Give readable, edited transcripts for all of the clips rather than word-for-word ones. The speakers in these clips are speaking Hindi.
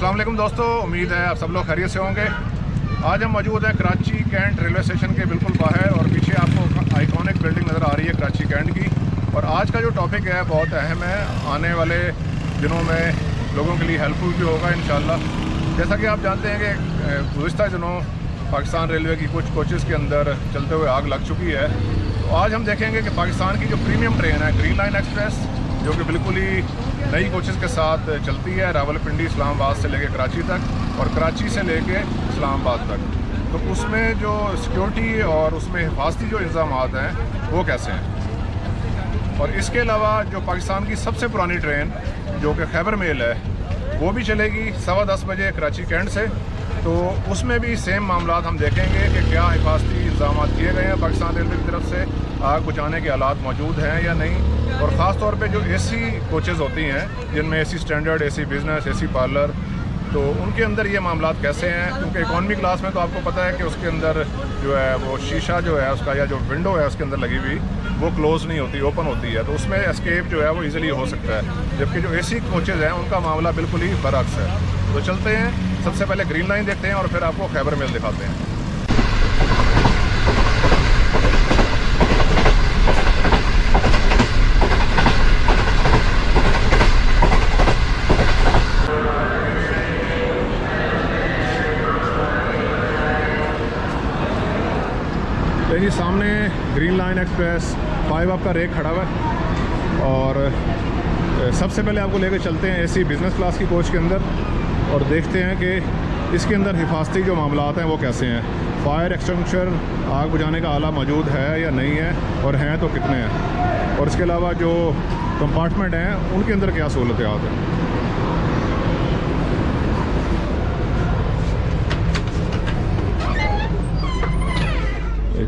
अस्सलाम वालेकुम दोस्तों, उम्मीद है आप सब लोग खैरियत से होंगे। आज हम मौजूद हैं कराची कैंट रेलवे स्टेशन के बिल्कुल बाहर और पीछे आपको आइकॉनिक बिल्डिंग नज़र आ रही है कराची कैंट की। और आज का जो टॉपिक है बहुत अहम है, आने वाले दिनों में लोगों के लिए हेल्पफुल भी होगा इंशाल्लाह। जैसा कि आप जानते हैं कि गुज़िश्ता दिनों पाकिस्तान रेलवे की कुछ कोचेज़ के अंदर चलते हुए आग लग चुकी है। तो आज हम देखेंगे कि पाकिस्तान की जो प्रीमियम ट्रेन है ग्रीन लाइन एक्सप्रेस, जो कि बिल्कुल ही नई कोचेज़ के साथ चलती है रावलपिंडी इस्लामाबाद से लेके कराची तक और कराची से लेके इस्लामाबाद तक, तो उसमें जो सिक्योरिटी और उसमें हिफाजती जो इंतज़ामात हैं वो कैसे हैं। और इसके अलावा जो पाकिस्तान की सबसे पुरानी ट्रेन जो कि खैबर मेल है वो भी चलेगी 10:15 बजे कराची कैंट से। तो उसमें भी सेम मामला हम देखेंगे कि क्या हिफाजती इंतजाम किए गए हैं पाकिस्तान रेलवे की तरफ से, आग बुझाने के हालात मौजूद हैं या नहीं। और ख़ास तौर पे जो एसी कोचेज़ होती हैं जिनमें AC standard, AC business, AC parlour, तो उनके अंदर ये मामला कैसे हैं। क्योंकि इकॉनमी क्लास में तो आपको पता है कि उसके अंदर जो है वो शीशा जो है उसका या जो विंडो है उसके अंदर लगी हुई वो क्लोज़ नहीं होती, ओपन होती है, तो उसमें एस्केप जो है वो ईज़िली हो सकता है। जबकि जो एसी कोचेज़ हैं उनका मामला बिल्कुल ही बरअक्स है। तो चलते हैं, सबसे पहले ग्रीन लाइन देखते हैं और फिर आपको खैबर मेल दिखाते हैं। जी सामने ग्रीन लाइन एक्सप्रेस 5 आपका रेक खड़ा हुआ है और सबसे पहले आपको लेकर चलते हैं एसी बिज़नेस क्लास की कोच के अंदर और देखते हैं कि इसके अंदर हिफाजती जो मामलात हैं वो कैसे हैं। फायर एक्सटिंग्विशर, आग बुझाने का आला मौजूद है या नहीं है और हैं तो कितने हैं, और इसके अलावा जो कंपार्टमेंट हैं उनके अंदर क्या सहूलतियात हैं।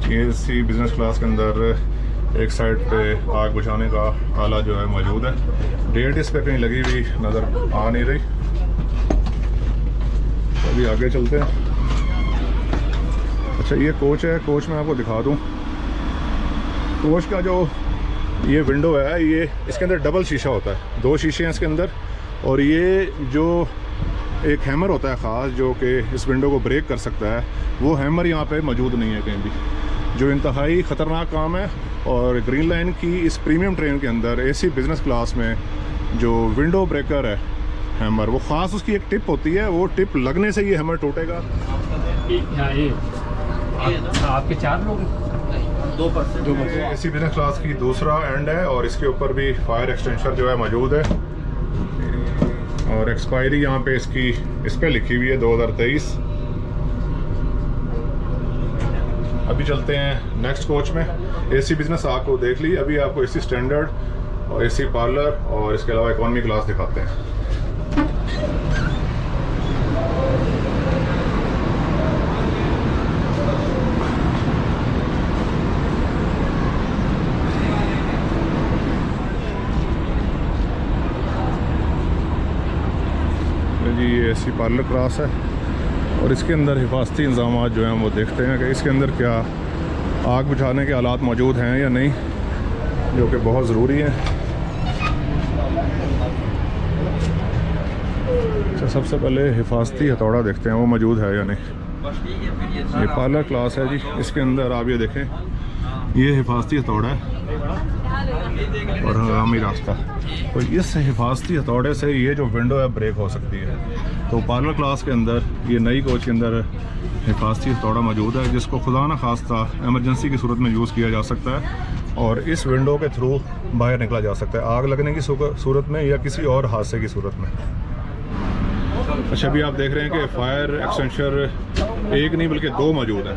एसी बिज़नेस क्लास के अंदर एक साइड पे आग बुझाने का आला जो है मौजूद है। डेट इस पे कहीं लगी हुई नज़र आ नहीं रही। अभी आगे चलते हैं। अच्छा ये कोच है, कोच में आपको दिखा दूं। कोच का जो ये विंडो है ये इसके अंदर डबल शीशा होता है, 2 शीशे हैं इसके अंदर। और ये जो एक हैमर होता है ख़ास जो कि इस विंडो को ब्रेक कर सकता है, वो हैमर यहाँ पे मौजूद नहीं है कहीं भी, जो इंतहाई ख़तरनाक काम है। और ग्रीन लाइन की इस प्रीमियम ट्रेन के अंदर एसी बिज़नेस क्लास में जो विंडो ब्रेकर है हैमर, वो ख़ास उसकी एक टिप होती है, वो टिप लगने से ये हैमर टूटेगा। आपके 4 लोग 2%। एसी बिज़नेस क्लास की दूसरा एंड है और इसके ऊपर भी फायर एक्सटेंशन जो है मौजूद है और एक्सपायरी यहाँ पे इसकी इस पर लिखी हुई है 2023। अभी चलते हैं नेक्स्ट कोच में। एसी बिज़नेस आपको देख ली, अभी आपको एसी स्टैंडर्ड और एसी पार्लर और इसके अलावा इकॉनमी क्लास दिखाते हैं। जी ये एसी पार्लर क्लास है और इसके अंदर हिफाजती इंतजाम जो हैं वो देखते हैं कि इसके अंदर क्या आग बुझाने के हालात मौजूद हैं या नहीं, जो कि बहुत ज़रूरी है। अच्छा सबसे पहले हिफाजती हथौड़ा देखते हैं वो मौजूद है या नहीं। ये पार्लर क्लास है जी, इसके अंदर आप ये देखें, ये हिफाजती हथौड़ा है और हंगामी रास्ता। तो इस हिफाजती हथौड़े से ये जो विंडो है ब्रेक हो सकती है। तो पार्लर क्लास के अंदर ये नई कोच के अंदर हिफाजती हथौड़ा मौजूद है जिसको खुदा न खास्ता एमरजेंसी की सूरत में यूज़ किया जा सकता है और इस विंडो के थ्रू बाहर निकला जा सकता है आग लगने की सूरत में या किसी और हादसे की सूरत में। अच्छा अभी आप देख रहे हैं कि फायर एक्सटेंशर एक नहीं बल्कि 2 मौजूद हैं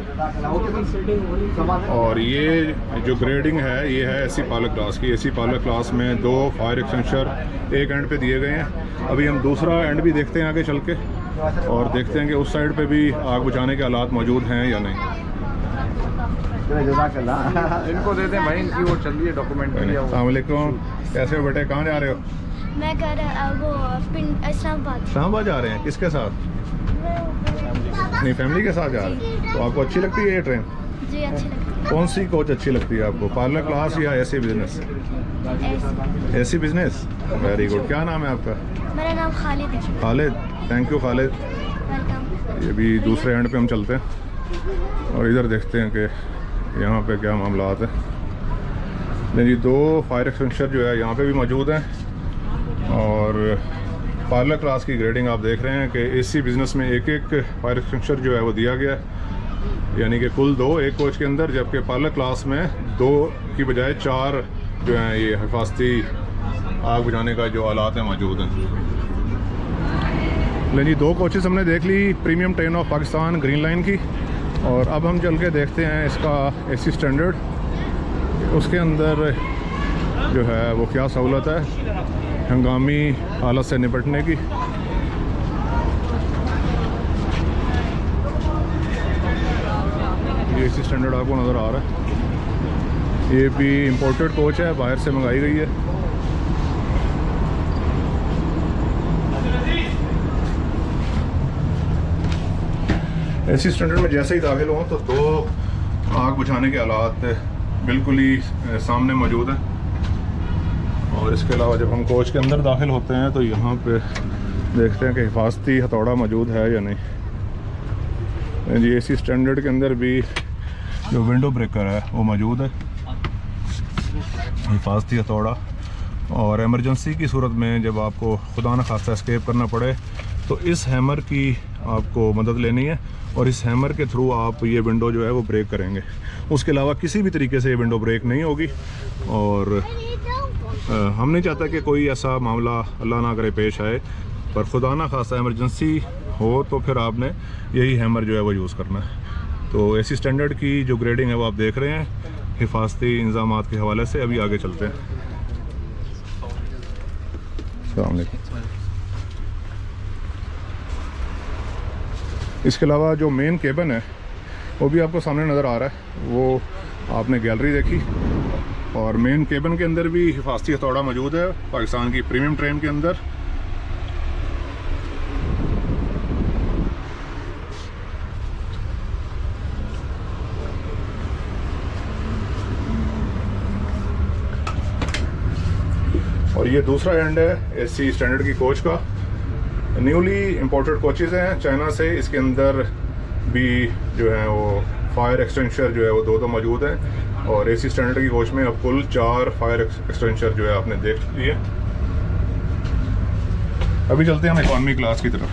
और ये जो ग्रेडिंग है ये है एसी पार्लर क्लास की। एसी पार्लर क्लास में 2 फायर एक्सटेंशर एक एंड पे दिए गए हैं। अभी हम दूसरा एंड भी देखते हैं आगे चल के और देखते हैं कि उस साइड पे भी आग बुझाने के हालात मौजूद हैं या नहीं। इनको दे दें भाई, इनकी वो चल रही है डॉक्यूमेंट। अस्सलाम वालेकुम, कैसे हो बेटे, कहाँ जा रहे हो? मैं कर वो इस्लामाबाद जा रहे हैं, किसके साथ? अपनी फैमिली के साथ जा रहे हैं। तो आपको अच्छी लगती है ये ट्रेन? जी अच्छी लगती है। कौन सी कोच अच्छी लगती है आपको, पार्लर क्लास या AC business? AC business, very good. क्या नाम है आपका? मेरा नाम खालिद है। Khalid, thank you Khalid. Welcome. ये भी दूसरे एंड पे हम चलते हैं और इधर देखते हैं कि यहाँ पे क्या मामलात है। नहीं जी, 2 फायर एक्सटेंशर जो है यहाँ पे भी मौजूद हैं और पार्लर क्लास की ग्रेडिंग आप देख रहे हैं कि एसी बिज़नेस में एक फायर एक्सटेंशर जो है वो दिया गया है, यानी कि कुल 2 एक कोच के अंदर, जबकि पार्लर क्लास में 2 की बजाय 4 जो हैं ये हिफाजती आग बुझाने का जो आलात हैं मौजूद हैं। लेकिन जी 2 कोचेस हमने देख ली premium train of Pakistan green line की, और अब हम चल के देखते हैं इसका एसी स्टैंडर्ड, उसके अंदर जो है वो क्या सहूलत है हंगामी हालत से निपटने की। ये एसी स्टैंडर्ड आपको नज़र आ रहा है, ये भी इंपोर्टेड कोच है, बाहर से मंगाई गई है। एसी स्टैंडर्ड में जैसे ही दाखिल हों तो 2 आग बुझाने के आलात बिल्कुल ही सामने मौजूद हैं, और इसके अलावा जब हम कोच के अंदर दाखिल होते हैं तो यहाँ पे देखते हैं कि हिफाजती हथौड़ा मौजूद है या नहीं। जी एसी स्टैंडर्ड के अंदर भी जो विंडो ब्रेकर है वो मौजूद है, हिफाजती हथौड़ा, और एमरजेंसी की सूरत में जब आपको खुदा न खास्ता एस्केप करना पड़े तो इस हैमर की आपको मदद लेनी है और इस हैमर के थ्रू आप ये विंडो जो है वो ब्रेक करेंगे। उसके अलावा किसी भी तरीके से ये विंडो ब्रेक नहीं होगी, और हम नहीं चाहता कि कोई ऐसा मामला अल्लाह ना करे पेश आए, पर खुदा ना खासा इमरजेंसी हो तो फिर आपने यही हैमर जो है वो यूज़ करना है। तो एसी स्टैंडर्ड की जो ग्रेडिंग है वो आप देख रहे हैं हिफाजती इंतजामात के हवाले से। अभी आगे चलते हैं। अस्सलाम वालेकुम। इसके अलावा जो मेन केबिन है वो भी आपको सामने नज़र आ रहा है, वो आपने गैलरी देखी, और मेन केबिन के अंदर भी हिफाजती हथौड़ा मौजूद है पाकिस्तान की प्रीमियम ट्रेन के अंदर। और ये दूसरा एंड है एसी स्टैंडर्ड की कोच का। न्यूली इंपोर्टेड कोचेज़ हैं चाइना से, इसके अंदर भी जो है वो फायर एक्सटेंशर जो है वो 2 मौजूद हैं, और एसी स्टैंडर्ड की कोच में अब कुल 4 फायर एक्सटेंशर जो है आपने देख लिए। अभी चलते हैं हम इकॉनमी क्लास की तरफ।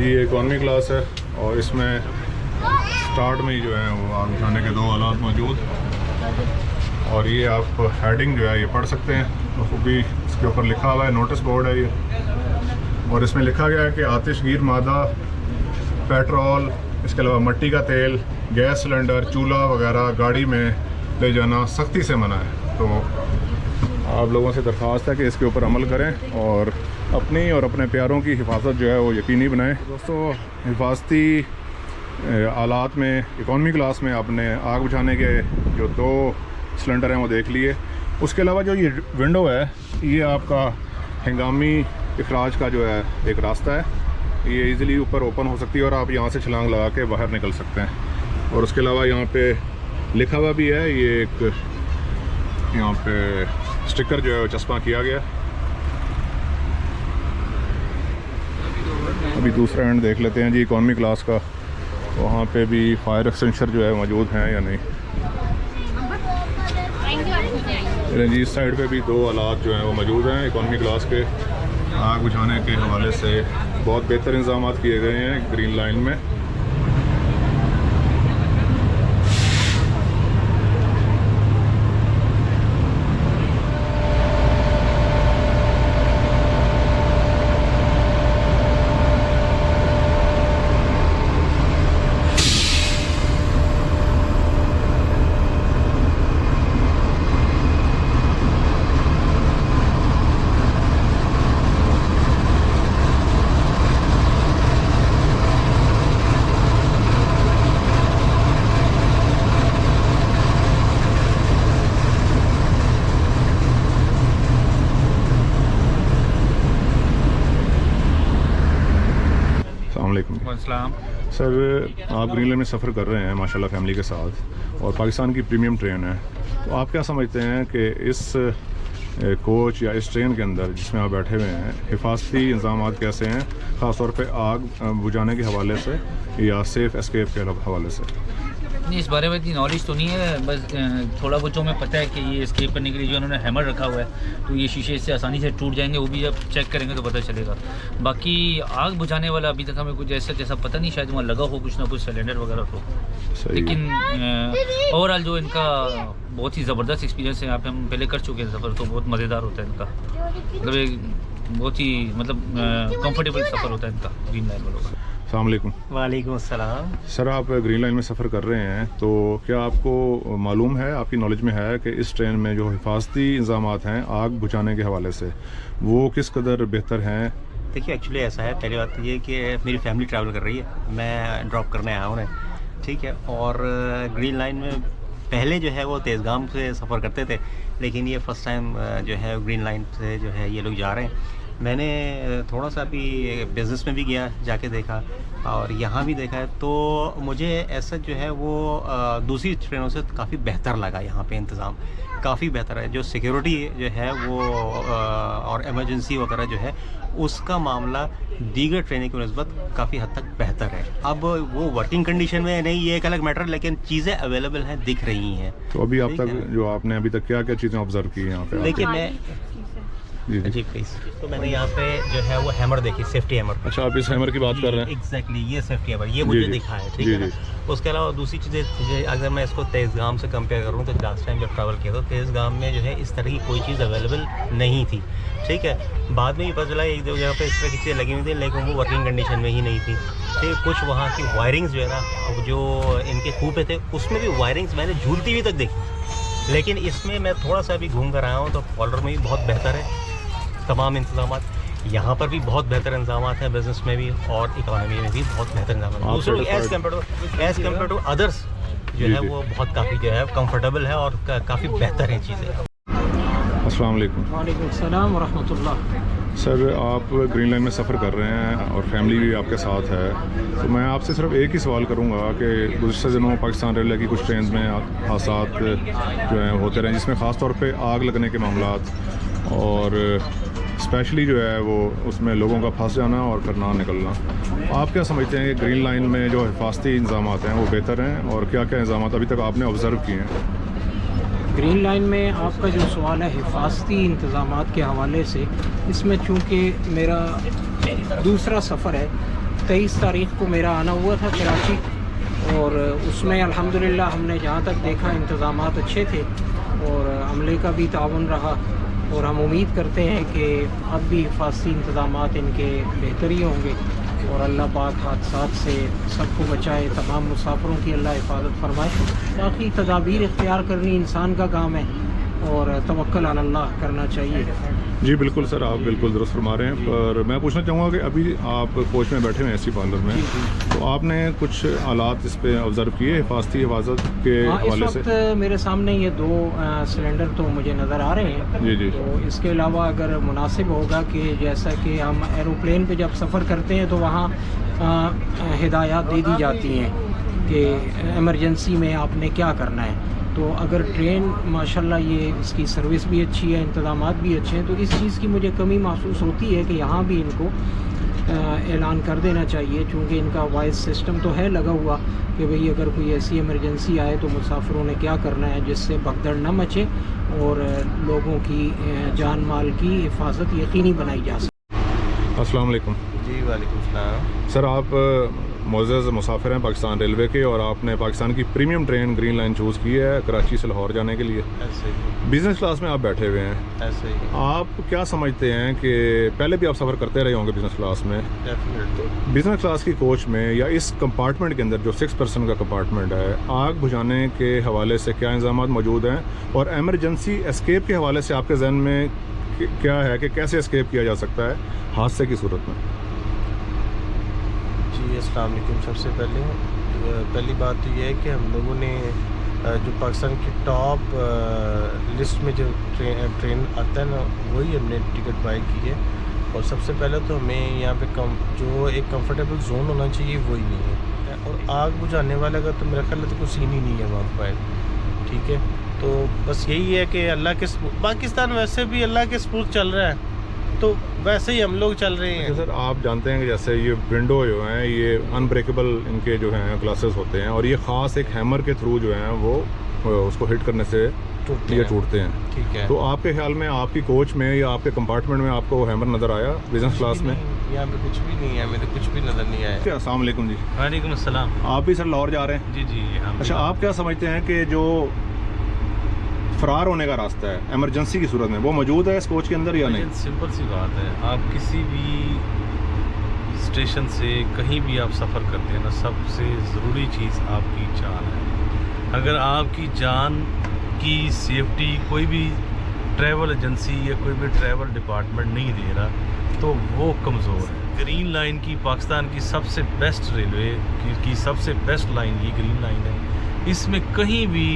ये इकॉनमी क्लास है और इसमें स्टार्ट में ही जो है वो आग बुझाने के 2 आलात मौजूद, और ये आप हेडिंग जो है ये पढ़ सकते हैं, तो वो भी इसके ऊपर लिखा हुआ है, नोटिस बोर्ड है ये, और इसमें लिखा गया है कि आतिशगीर मादा, पेट्रोल, इसके अलावा मिट्टी का तेल, गैस सिलेंडर, चूल्हा वगैरह गाड़ी में ले जाना सख्ती से मना है। तो आप लोगों से दरख्वास्त है कि इसके ऊपर अमल करें और अपनी और अपने प्यारों की हिफाजत जो है वो यकीनी बनाएं। दोस्तों, हिफाजती आलात में इकॉनमी क्लास में आपने आग बुझाने के जो 2 सिलेंडर हैं वो देख लिए। उसके अलावा जो ये विंडो है ये आपका हंगामी इखराज का जो है एक रास्ता है, ये इजीली ऊपर ओपन हो सकती है और आप यहाँ से छलांग लगा के बाहर निकल सकते हैं। और उसके अलावा यहाँ पे लिखा हुआ भी है, ये एक यहाँ पे स्टिकर जो है वो चस्पा किया गया। अभी दूसरा एंड देख लेते हैं जी इकॉनमी क्लास का, वहाँ पे भी फायर एक्सटेंशर जो है मौजूद हैं या नहीं। जी इस साइड पे भी 2 आलात जो हैं वो मौजूद हैं इकॉनमी क्लास के। आग बुझाने के हवाले से बहुत बेहतर इंतजाम किए गए हैं ग्रीन लाइन में। अस्सलाम। सर, आप ग्रीन लाइन में सफ़र कर रहे हैं माशाल्लाह फैमिली के साथ, और पाकिस्तान की प्रीमियम ट्रेन है, तो तो आप क्या समझते हैं कि इस कोच या इस ट्रेन के अंदर जिसमें आप बैठे हुए हैं हिफाजती इंतजाम कैसे हैं, ख़ास तौर पे आग बुझाने के हवाले से या सेफ़ एस्केप के हवाले से? नहीं, इस बारे में इतनी नॉलेज तो नहीं है, बस थोड़ा बहुत जो हमें पता है कि ये एस्केप करने के लिए जो उन्होंने हैमर रखा हुआ है तो ये शीशे इससे आसानी से टूट जाएंगे, वो भी जब चेक करेंगे तो पता चलेगा। बाकी आग बुझाने वाला अभी तक हमें कुछ ऐसा जैसा पता नहीं, शायद वहाँ लगा हो कुछ ना कुछ सिलेंडर वगैरह तो। लेकिन ओवरऑल जो इनका बहुत ही ज़बरदस्त एक्सपीरियंस है, यहाँ पे हम पहले कर चुके हैं सफ़र, तो बहुत मज़ेदार होता है इनका, मतलब एक बहुत ही कंफर्टेबल सफ़र होता है इनका ग्रीन लाइन वालों का। अस्सलाम वालेकुम। वालेकुम अस्सलाम। सर, आप ग्रीन लाइन में सफ़र कर रहे हैं, तो क्या आपको मालूम है, आपकी नॉलेज में है कि इस ट्रेन में जो हिफाजती इंतजाम हैं आग बुझाने के हवाले से वो किस कदर बेहतर हैं? देखिए, एक्चुअली ऐसा है, पहली बात तो ये कि मेरी फैमिली ट्रैवल कर रही है, मैं ड्रॉप करने आया हूँ उन्हें, ठीक है। और ग्रीन लाइन में पहले जो है वो तेज़गाम से सफ़र करते थे, लेकिन ये फ़र्स्ट टाइम जो है ग्रीन लाइन से जो है ये लोग जा रहे हैं। मैंने थोड़ा सा अभी बिज़नेस में भी गया, जाके देखा और यहाँ भी देखा है, तो मुझे ऐसा जो है वो दूसरी ट्रेनों से काफ़ी बेहतर लगा। यहाँ पे इंतज़ाम काफ़ी बेहतर है, जो सिक्योरिटी जो है वो और इमरजेंसी वगैरह जो है उसका मामला दीगर ट्रेनों की निस्बत काफ़ी हद तक बेहतर है। अब वो वर्किंग कंडीशन में नहीं, ये एक अलग मैटर, लेकिन चीज़ें अवेलेबल हैं, दिख रही हैं। तो अभी आप तक जो आपने अभी तक क्या क्या चीज़ें ऑब्जर्व की यहाँ पे? देखिए, मैं जी प्लीज़, तो मैंने यहाँ पे जो है वो हैमर देखी, सेफ्टी हैमर। अच्छा, आप इस हैमर की बात कर रहे हैं? एग्जैक्टली, ये सेफ्टी हैमर, ये मुझे दिखा है, ठीक है ना। उसके अलावा दूसरी चीज़ें अगर मैं इसको तेज़गाम से कंपेयर करूँ तो लास्ट टाइम जब ट्रैवल किया तो तेज़गाम में जो है इस तरह की कोई चीज़ अवेलेबल नहीं थी, ठीक है। बाद में ही पता चला एक दो जगह पे इस तरह की चीज़ें लगी हुई थी, लेकिन वो वर्किंग कंडीशन में ही नहीं थी, ठीक है। कुछ वहाँ की वायरिंग्स जो है ना, जो इनके खूह थे उसमें भी वायरिंग्स मैंने झूलती हुई तक देखी, लेकिन इसमें मैं थोड़ा सा भी घूम कर आया हूँ तो कॉलर में भी बहुत बेहतर है तमाम इंतजाम, यहाँ पर भी बहुत बेहतर इंतजाम हैं, बिज़नेस में भी और इकोनॉमी में भी बहुत बेहतर इंतजाम है। दूसरों एज़ कम्पेयर टू अदर्स जो है वो बहुत काफ़ी जो है कंफर्टेबल है और काफ़ी बेहतर हैं चीज़ें। अस्सलाम वालेकुम। वालेकुम सलाम व रहमतुल्लाह। सर, आप ग्रीन लाइन में सफ़र कर रहे हैं और फैमिली भी आपके साथ है, तो मैं आपसे सिर्फ एक ही सवाल करूंगा कि गुज़श्ता दिनों पाकिस्तान रेलवे की कुछ ट्रेन में हादसा जो हैं होते रहे, जिसमें ख़ास तौर पे आग लगने के मामलात और स्पेशली जो है वो उसमें लोगों का फंस जाना और फिर ना निकलना। आप क्या समझते हैं कि ग्रीन लाइन में जो हिफाजती इंतजाम हैं वो बेहतर हैं, और क्या क्या इंतजाम अभी तक आपने ऑब्ज़र्व किए हैं? ग्रीन लाइन में आपका जो सवाल है हिफाजती इंतज़ामात के हवाले से, इसमें चूँकि मेरा दूसरा सफ़र है, 23 तारीख़ को मेरा आना हुआ था कराची, और उसमें अल्हम्दुलिल्लाह हमने जहाँ तक देखा इंतज़ामात अच्छे थे और अमले का भी ताउन रहा, और हम उम्मीद करते हैं कि अब भी हिफाजती इंतज़ामात इनके बेहतर ही होंगे और अल्लाह पाक हादसात से सबको बचाए, तमाम मुसाफिरों की अल्लाह हिफाजत फरमाए। बाकी तदाबीर इख्तियार करनी इंसान का काम है और तवक्कुल अला अल्लाह करना चाहिए। जी बिल्कुल सर, आप बिल्कुल दुरुस्त फरमा रहे हैं, पर मैं पूछना चाहूँगा कि अभी आप कोच में बैठे हुए हैं एसी पार्लर में, तो आपने कुछ हालात इस पे ऑब्ज़र्व किए हिफाजती हिफाजत के हवाले से? इस वक्त मेरे सामने ये 2 सिलेंडर तो मुझे नज़र आ रहे हैं। जी जी। तो इसके अलावा अगर मुनासिब होगा कि जैसा कि हम एरोप्लेन पे जब सफ़र करते हैं तो वहाँ हिदायत दे दी जाती हैं कि इमरजेंसी में आपने क्या करना है, तो अगर ट्रेन माशाल्लाह ये इसकी सर्विस भी अच्छी है, इंतज़ामात भी अच्छे हैं, तो इस चीज़ की मुझे कमी महसूस होती है कि यहाँ भी इनको ऐलान कर देना चाहिए, चूँकि इनका वॉइस सिस्टम तो है लगा हुआ कि भाई अगर कोई ऐसी इमरजेंसी आए तो मुसाफिरों ने क्या करना है जिससे भगदड़ न मचे और लोगों की जान माल की हिफाजत यकीनी बनाई जा सके। अस्सलाम वालेकुम। जी वालेकुम सलाम। सर, आप मुअज़्ज़ज़ मुसाफिर हैं पाकिस्तान रेलवे के और आपने पाकिस्तान की premium train green line choose की है कराची से लाहौर जाने के लिए। ऐसे ही बिज़नेस क्लास में आप बैठे हुए हैं, ऐसे ही आप क्या समझते हैं कि पहले भी आप सफ़र करते रहे होंगे बिज़नेस क्लास में, डेफिनेटली बिज़नेस क्लास की कोच में या इस कंपार्टमेंट के अंदर जो 6 पर्सन का कंपार्टमेंट है, आग बुझाने के हवाले से क्या इंतजाम मौजूद हैं, और एमरजेंसी एस्केप के हवाले से आपके जहन में क्या है कि कैसे एस्केप किया जा सकता है हादसे की सूरत में? जी अस्सलाम वालेकुम। सबसे पहली बात तो ये है कि हम लोगों ने जो पाकिस्तान की टॉप लिस्ट में जो ट्रेन आता है ना, वही हमने टिकट बाई की है। और सबसे पहले तो हमें यहाँ पे जो एक कंफर्टेबल जोन होना चाहिए वही नहीं है, और आग बुझाने वाला का तो मेरा ख्याल है तो कोई सीन ही नहीं है वहाँ पर, ठीक है। तो बस यही है कि अल्लाह के पाकिस्तान वैसे भी अल्लाह के सपुर्द चल रहा है, तो वैसे ही हम लोग चल रहे हैं। सर आप जानते हैं कि जैसे ये विंडो जो हैं ये अनब्रेकेबल इनके जो हैं ग्लासेस होते हैं, और ये ख़ास एक हैमर के थ्रू जो हैं वो उसको हिट करने से ये टूटते हैं। ठीक है, तो आपके ख्याल में आपकी कोच में या आपके कंपार्टमेंट में आपको वो हैमर नज़र आया बिजनेस क्लास में? यहाँ पे कुछ भी नहीं है, मेरे कुछ भी नज़र नहीं आया। क्या अस्सलाम वालेकुम जी। वालेकुम अस्सलाम। आप भी सर लाहौर जा रहे हैं? जी जी। अच्छा, आप क्या समझते हैं कि जो फरार होने का रास्ता है इमरजेंसी की सूरत में वो मौजूद है इस कोच के अंदर या नहीं? सिंपल सी बात है, आप किसी भी स्टेशन से कहीं भी आप सफ़र करते हैं ना, सबसे ज़रूरी चीज़ आपकी जान है। अगर आपकी जान की सेफ्टी कोई भी ट्रैवल एजेंसी या कोई भी ट्रैवल डिपार्टमेंट नहीं दे रहा तो वो कमज़ोर है। ग्रीन लाइन की पाकिस्तान की सबसे बेस्ट रेलवे की सबसे बेस्ट लाइन ये ग्रीन लाइन है। इसमें कहीं भी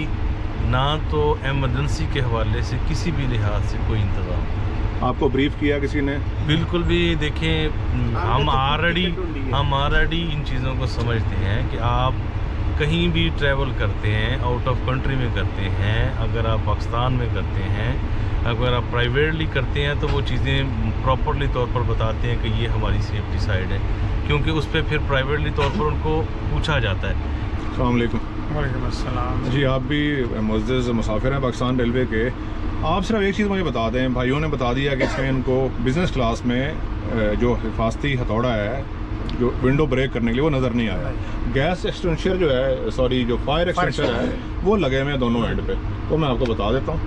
ना तो एमरजेंसी के हवाले से किसी भी लिहाज से कोई इंतज़ाम। आपको ब्रीफ किया किसी ने? बिल्कुल भी। देखें, हम ऑलरेडी इन चीज़ों को समझते हैं कि आप कहीं भी ट्रैवल करते हैं, आउट ऑफ कंट्री में करते हैं, अगर आप पाकिस्तान में करते हैं, अगर आप प्राइवेटली करते हैं तो वो चीज़ें प्रॉपरली तौर पर बताते हैं कि ये हमारी सेफ्टी साइड है, क्योंकि उस पर फिर प्राइवेटली तौर पर उनको पूछा जाता है। अस्सलाम वालेकुम। वालेकुम अस्सलाम। जी, आप भी मुअज़्ज़ज़ मुसाफिर हैं पाकिस्तान रेलवे के। आप सिर्फ एक चीज़ मुझे बता दें, भाइयों ने बता दिया कि इसमें इनको बिज़नेस क्लास में जो हिफाजती हथौड़ा है जो विंडो ब्रेक करने के लिए वो नज़र नहीं आया। गैस एक्सटेंशर जो है, सॉरी जो फायर एक्सटेंशर है वो लगे हुए हैं दोनों एंड पे। तो मैं आपको बता देता हूँ।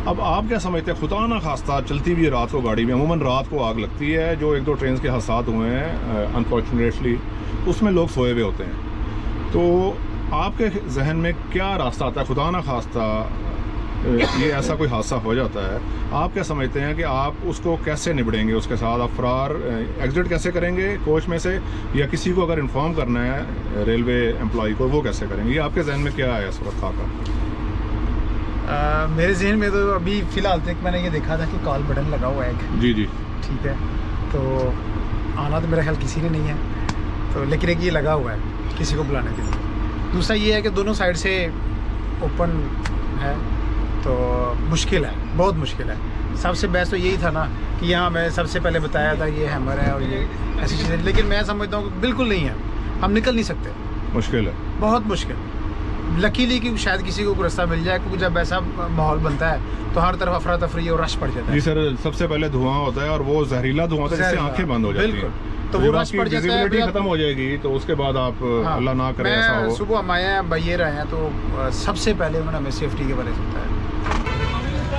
अब आप क्या समझते हैं, खुदा ना खास्ता चलती हुई रात को गाड़ी में अमूमन रात को आग लगती है, जो एक दो ट्रेन के हादसात हुए हैं अनफॉर्चुनेटली, उसमें लोग सोए हुए होते हैं। तो आपके जहन में क्या रास्ता आता है, खुदा ना खास्ता ये ऐसा कोई हादसा हो जाता है, आप क्या समझते हैं कि आप उसको कैसे निबड़ेंगे, उसके साथ आप फरार एग्जिट कैसे करेंगे कोच में से, या किसी को अगर इन्फॉर्म करना है रेलवे एम्प्लॉय को वो कैसे करेंगे? ये आपके जहन में क्या है इस वक्त खाका? मेरे जहन में तो अभी फ़िलहाल तक मैंने ये देखा था कि कॉल बटन लगा हुआ है एक। जी जी, ठीक है, तो आना तो मेरा ख्याल किसी ने नहीं है, तो लेकिन एक ये लगा हुआ है किसी को बुलाने के लिए। दूसरा ये है कि दोनों साइड से ओपन है, तो मुश्किल है, बहुत मुश्किल है। सबसे बेस्ट तो यही था ना कि यहाँ मैं सबसे पहले बताया था ये हैमर है और ये ऐसी चीज़ें, लेकिन मैं समझता हूँ कि बिल्कुल नहीं है, हम निकल नहीं सकते, मुश्किल है, बहुत मुश्किल। लकीली कि शायद किसी को रास्ता मिल जाए, क्योंकि जब ऐसा माहौल बनता है तो हर तरफ अफरा तफरी और रश पड़ जाता है। जी सर, सबसे पहले धुआं होता है और वो जहरीला धुआं होता है जिससे आंखें बंद हो जाती हैं। बिल्कुल, तो वो रश पड़ जाता है, खत्म हो जाएगी, तो उसके बाद आप अल्लाह ना करे ऐसा हो। सुबह हम आए हैं, भैया रहे हैं, तो सबसे पहले उन्होंने हमें सेफ्टी के बारे में बताया।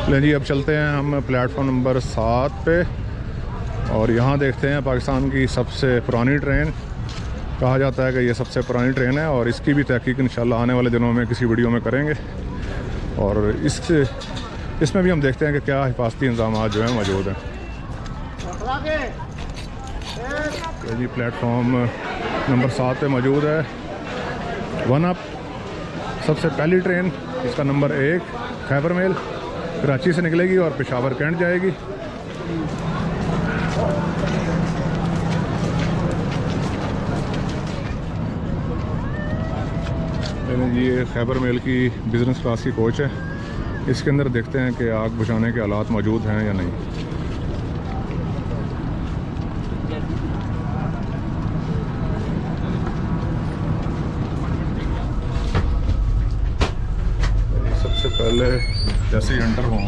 ले जी, अब चलते हैं हम प्लेटफॉर्म नंबर 7 पे, और यहाँ देखते हैं पाकिस्तान की सबसे पुरानी ट्रेन। कहा जाता है कि ये सबसे पुरानी ट्रेन है, और इसकी भी तहकीक इंशाल्लाह आने वाले दिनों में किसी वीडियो में करेंगे। और इसमें भी हम देखते हैं कि क्या हिफाजती इंतजाम जो हैं मौजूद हैं। तो जी, प्लेटफॉर्म नंबर 7 पे मौजूद है वन अप, सबसे पहली ट्रेन, इसका नंबर 1 खैबर मेल कराची से निकलेगी और पेशावर कैंट जाएगी। ये खैबर मेल की बिज़नेस क्लास की कोच है। इसके अंदर देखते हैं कि आग बुझाने के हालात मौजूद हैं या नहीं। सबसे पहले जैसे ही एंटर हों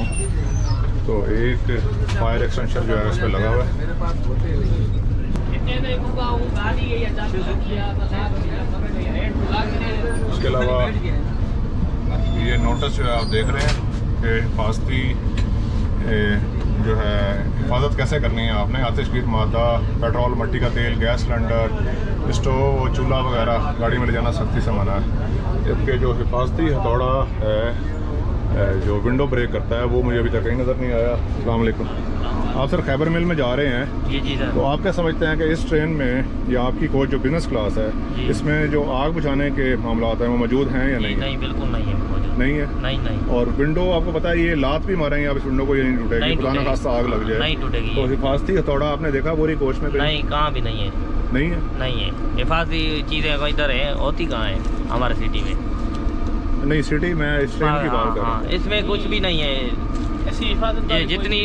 तो एक फायर एक्सटेंशर जो है उस पर लगा हुआ है। उसके अलावा ये नोटिस जो है आप देख रहे हैं कि हिफाजती जो है हिफाजत कैसे करनी है आपने। आतिशगीर मादा, पेट्रोल, मिट्टी का तेल, गैस सिलेंडर, स्टोव, चूल्हा वगैरह गाड़ी में ले जाना सख्ती से मना है। जबकि जो हिफाजती हथौड़ा है जो विंडो ब्रेक करता है वो मुझे अभी तक कहीं नज़र नहीं आया। अस्सलाम वालेकुम। आप सर खैबर मिल में जा रहे हैं? जी जी सर। तो आप क्या समझते हैं कि इस ट्रेन में या आपकी कोच जो बिज़नेस क्लास है इसमें जो आग बुझाने के मामला हैं वो मौजूद हैं या नहीं? नहीं, बिल्कुल नहीं है मौजूद। नहीं है? नहीं। और विंडो आपको पता है ये लात भी मारेंगे आप इस विंडो को, ये नहीं टूटेगी, पुराना खासा आग लग जाए नहीं टूटेगी। तो हिफाजती हथौड़ा आपने देखा पूरी कोच में? नहीं, कहाँ भी नहीं है। नहीं है? नहीं है, हिफाजती चीज़ें इधर है, होती कहाँ है हमारे सिटी में। नहीं सिटी, मैं इस ट्रेन की बात कर रहा हूँ। इसमें कुछ भी नहीं है। ये जितनी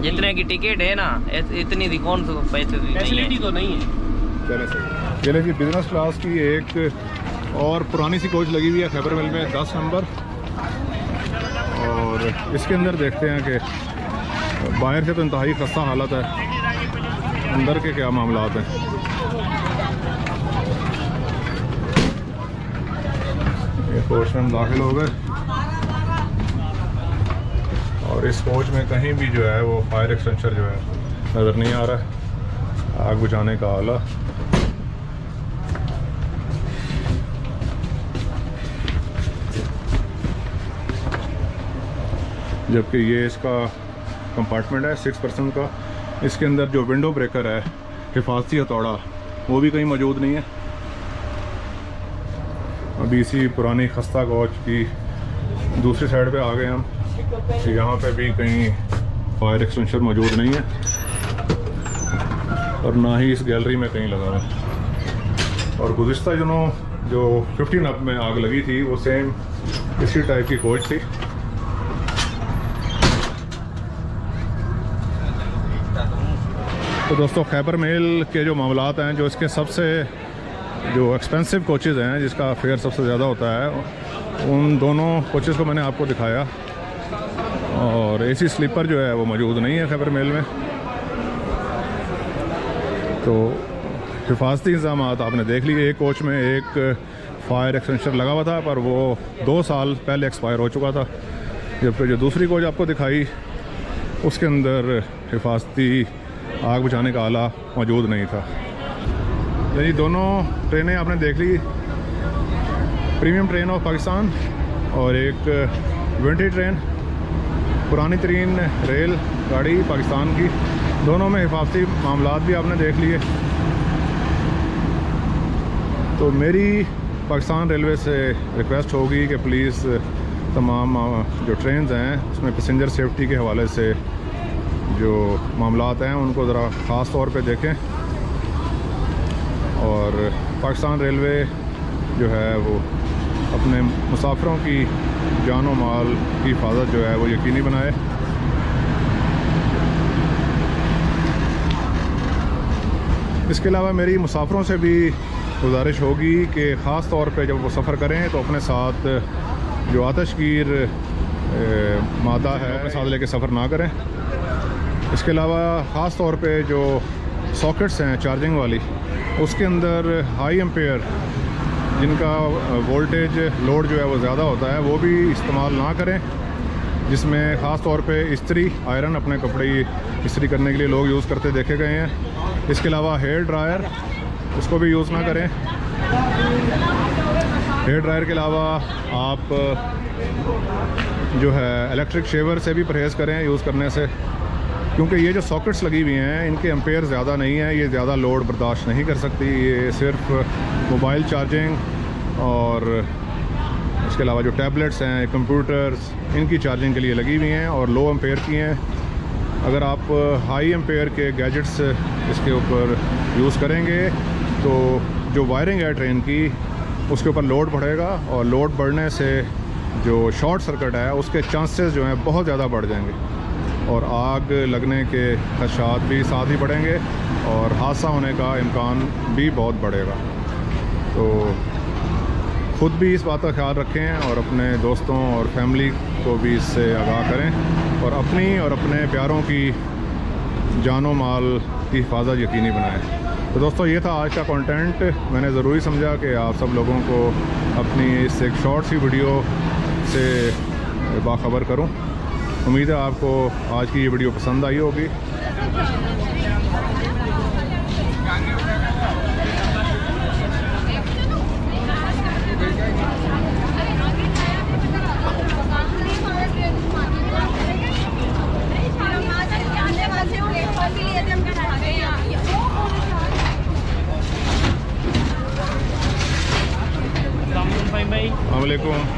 जितने की टिकट है ना, इतनी भी कौन सा फैसिलिटी तो नहीं है। चले सही। चले जी, बिजनेस क्लास की एक और पुरानी सी कोच लगी हुई है खैबर मिल में, 10 नंबर। और इसके अंदर देखते हैं कि बाहर से तो इंतहाई खस्ता हालत है, अंदर के क्या मामलात हैं। ये कोच में हम दाखिल हो गए और इस कोच में कहीं भी जो है वो फायर एक्सटेंशर जो है नज़र नहीं आ रहा है, आग बुझाने का आला। जबकि ये इसका कंपार्टमेंट है 6 पर्सन का। इसके अंदर जो विंडो ब्रेकर है, हिफाजती हथौड़ा, वो भी कहीं मौजूद नहीं है। अभी इसी पुरानी खस्ता कोच की दूसरी साइड पे आ गए हम, तो यहाँ पे भी कहीं फायर एक्सटेंशर मौजूद नहीं है और ना ही इस गैलरी में कहीं लगा हुआ है। और गुज़िश्ता दिनों जो 15 अप में आग लगी थी वो सेम इसी टाइप की कोच थी। तो दोस्तों, खैबर मेल के जो मामलात हैं, जो इसके सबसे जो एक्सपेंसिव कोचेज़ हैं, जिसका फेयर सबसे ज़्यादा होता है, उन दोनों कोचेज़ को मैंने आपको दिखाया। और एसी स्लीपर जो है वो मौजूद नहीं है खैबर मेल में। तो हिफाजती इंतजाम आपने देख लिए। एक कोच में एक फायर एक्सटेंशर लगा हुआ था, पर वो 2 साल पहले एक्सपायर हो चुका था। जबकि जो दूसरी कोच आपको दिखाई, उसके अंदर हिफाजती आग बुझाने का आला मौजूद नहीं था। यानी दोनों ट्रेनें आपने देख ली, प्रीमियम ट्रेन ऑफ पाकिस्तान और एक विंटेज ट्रेन, पुरानी तरीन रेल गाड़ी पाकिस्तान की। दोनों में हिफाजती मामलात भी आपने देख लिए। तो मेरी पाकिस्तान रेलवे से रिक्वेस्ट होगी कि प्लीज़ तमाम जो ट्रेन्स हैं उसमें पैसेंजर सेफ्टी के हवाले से जो मामलात हैं उनको ज़रा ख़ास तौर पे देखें। और पाकिस्तान रेलवे जो है वो अपने मुसाफिरों की जान व माल की हिफाजत जो है वो यकीनी बनाए। इसके अलावा मेरी मुसाफिरों से भी गुजारिश होगी कि ख़ास तौर पे जब वो सफ़र करें तो अपने साथ जो आतशगीर मादा है अपने साथ लेके सफ़र ना करें। इसके अलावा ख़ास तौर पे जो सॉकेट्स हैं चार्जिंग वाली, उसके अंदर हाई एम्पेयर जिनका वोल्टेज लोड जो है वो ज़्यादा होता है, वो भी इस्तेमाल ना करें। जिसमें ख़ास तौर पे इस्त्री आयरन अपने कपड़े इस्त्री करने के लिए लोग यूज़ करते देखे गए हैं। इसके अलावा हेयर ड्रायर, उसको भी यूज़ ना करें। हेयर ड्रायर के अलावा आप जो है इलेक्ट्रिक शेवर से भी परहेज़ करें यूज़ करने से, क्योंकि ये जो सॉकेट्स लगी हुई हैं इनके एम्पेयर ज़्यादा नहीं है, ये ज़्यादा लोड बर्दाश्त नहीं कर सकती। ये सिर्फ मोबाइल चार्जिंग और इसके अलावा जो टैबलेट्स हैं, कंप्यूटर्स, इनकी चार्जिंग के लिए लगी हुई हैं और लो एम्पेयर की हैं। अगर आप हाई एम्पेयर के गैजेट्स इसके ऊपर यूज़ करेंगे तो जो वायरिंग है ट्रेन की उसके ऊपर लोड बढ़ेगा और लोड बढ़ने से जो शॉर्ट सर्किट है उसके चांसेस जो हैं बहुत ज़्यादा बढ़ जाएंगे और आग लगने के खदशात भी साथ ही बढ़ेंगे और हादसा होने का इम्कान भी बहुत बढ़ेगा। तो ख़ुद भी इस बात का ख्याल रखें और अपने दोस्तों और फैमिली को भी इससे आगाह करें और अपनी और अपने प्यारों की जानो माल की हिफाजत यकीनी बनाएं। तो दोस्तों, ये था आज का कंटेंट। मैंने ज़रूरी समझा कि आप सब लोगों को अपनी इस एक शॉर्ट सी वीडियो से बाखबर करूं। उम्मीद है आपको आज की ये वीडियो पसंद आई होगी। भाई अस्सलाम वालेकुम।